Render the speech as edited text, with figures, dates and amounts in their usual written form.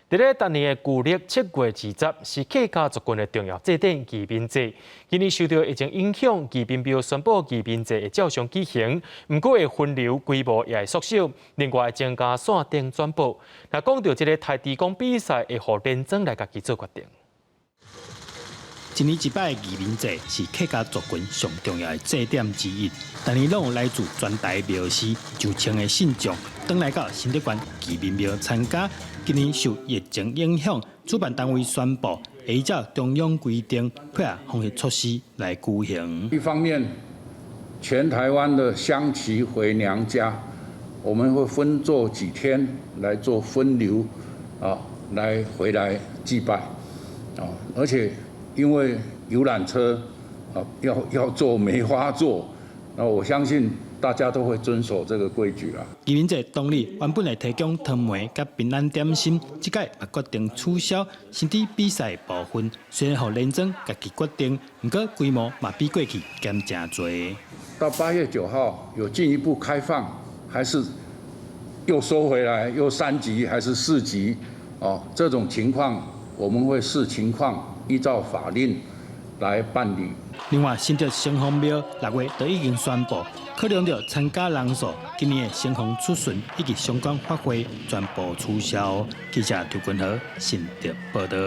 伫咧当年的旧历7月20是客家族群的重要祭典移民节。今年受到疫情影响，移民庙宣布移民节会照常举行，不过会分流规模也会缩小，另外增加线顶转播。那讲到这个台地公比赛，会互连庄来家己做决定。一年一摆的移民节是客家族群上重要的祭典之一，但是拢有来自全台庙市、上千的信众，登来到新德县移民庙参加。今年受疫情影响，主办单位宣布会依照中央规定配合防疫措施来举行。一方面，全台湾的乡旗回娘家，我们会分做几天来做分流，来回来祭拜，而且因为游览车要坐梅花座，那我相信大家都会遵守这个规矩啦。移民节当日原本来提供汤糜甲平安点心，这届也决定取消，甚至比赛部分虽然让连庄家己决定，不过规模嘛比过去减真多。到8月9号有进一步开放，还是又收回来，又3级还是4级？这种情况我们会视情况依照法令来办理。另外，新竹城隍庙6月就已经宣布，考量到参加人数，今年的城隍出巡以及相关法会全部取消。记者邱君和新竹报道。